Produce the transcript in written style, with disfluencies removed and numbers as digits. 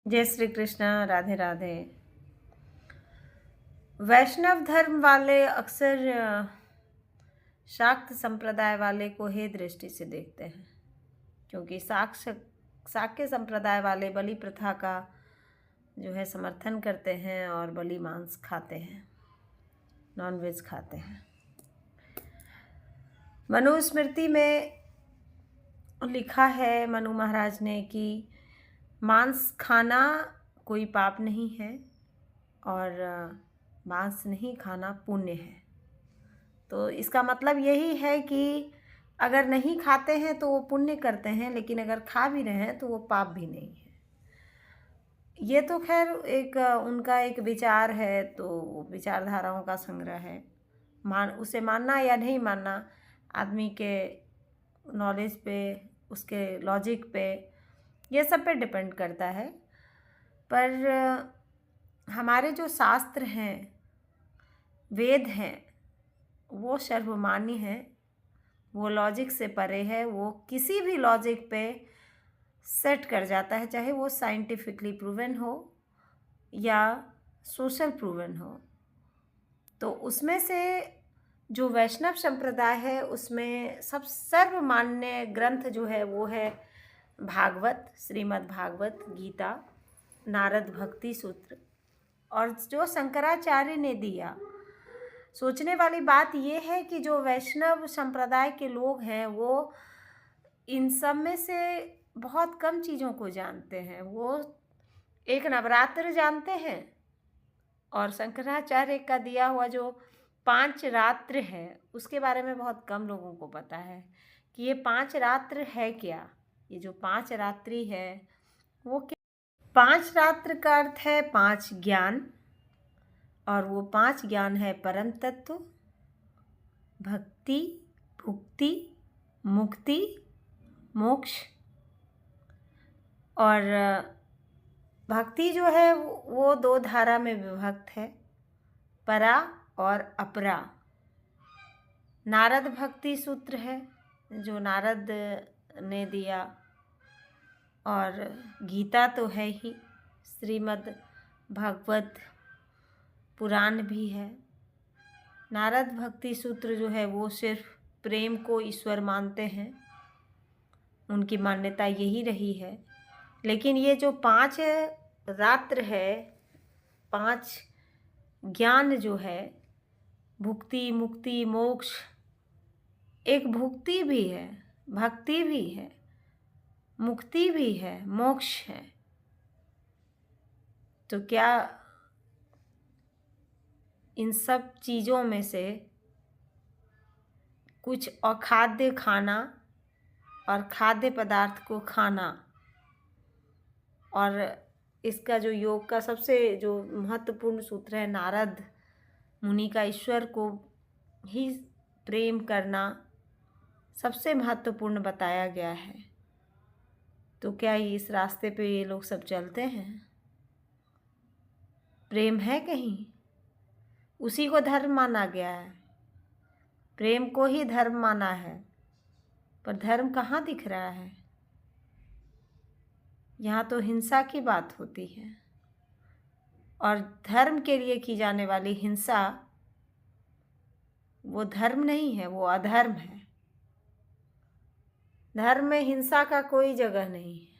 जय श्री कृष्ण। राधे राधे। वैष्णव धर्म वाले अक्सर शाक्त संप्रदाय वाले को हे दृष्टि से देखते हैं, क्योंकि शाक्य संप्रदाय वाले बलि प्रथा का जो है समर्थन करते हैं और बलि मांस खाते हैं, नॉनवेज खाते हैं। मनुस्मृति में लिखा है मनु महाराज ने कि मांस खाना कोई पाप नहीं है और मांस नहीं खाना पुण्य है। तो इसका मतलब यही है कि अगर नहीं खाते हैं तो वो पुण्य करते हैं, लेकिन अगर खा भी रहे हैं तो वो पाप भी नहीं है। ये तो खैर एक उनका एक विचार है, तो विचारधाराओं का संग्रह है। उसे मानना या नहीं मानना आदमी के नॉलेज पे, उसके लॉजिक पे, ये सब पे डिपेंड करता है। पर हमारे जो शास्त्र हैं, वेद हैं, वो सर्वमान्य है, वो लॉजिक से परे है। वो किसी भी लॉजिक पे सेट कर जाता है, चाहे वो साइंटिफिकली प्रूवन हो या सोशल प्रूवन हो। तो उसमें से जो वैष्णव संप्रदाय है उसमें सब सर्वमान्य ग्रंथ जो है वो है भागवत, श्रीमद् भागवत, गीता, नारद भक्ति सूत्र, और जो शंकराचार्य ने दिया। सोचने वाली बात यह है कि जो वैष्णव संप्रदाय के लोग हैं वो इन सब में से बहुत कम चीज़ों को जानते हैं। वो एक नवरात्र जानते हैं और शंकराचार्य का दिया हुआ जो 5 रात्र है उसके बारे में बहुत कम लोगों को पता है कि ये 5 रात्र है क्या। ये जो 5 रात्रि है वो क्या? 5 रात्र का अर्थ है 5 ज्ञान, और वो 5 ज्ञान है परम तत्व, भक्ति, भुक्ति, मुक्ति, मोक्ष। और भक्ति जो है वो 2 धारा में विभक्त है, परा और अपरा। नारद भक्ति सूत्र है जो नारद ने दिया, और गीता तो है ही, श्रीमद् भागवत पुराण भी है। नारद भक्ति सूत्र जो है वो सिर्फ प्रेम को ईश्वर मानते हैं, उनकी मान्यता यही रही है। लेकिन ये जो 5 रात्र है, 5 ज्ञान जो है, भुक्ति, मुक्ति, मोक्ष, एक भुक्ति भी है, भक्ति भी है, मुक्ति भी है, मोक्ष है। तो क्या इन सब चीज़ों में से कुछ अखाद्य खाना और खाद्य पदार्थ को खाना, और इसका जो योग का सबसे जो महत्वपूर्ण सूत्र है, नारद मुनि का ईश्वर को ही प्रेम करना सबसे महत्वपूर्ण बताया गया है। तो क्या इस रास्ते पे ये लोग सब चलते हैं? प्रेम है कहीं? उसी को धर्म माना गया है, प्रेम को ही धर्म माना है, पर धर्म कहाँ दिख रहा है? यहाँ तो हिंसा की बात होती है, और धर्म के लिए की जाने वाली हिंसा वो धर्म नहीं है, वो अधर्म है। धर्म में हिंसा का कोई जगह नहीं है।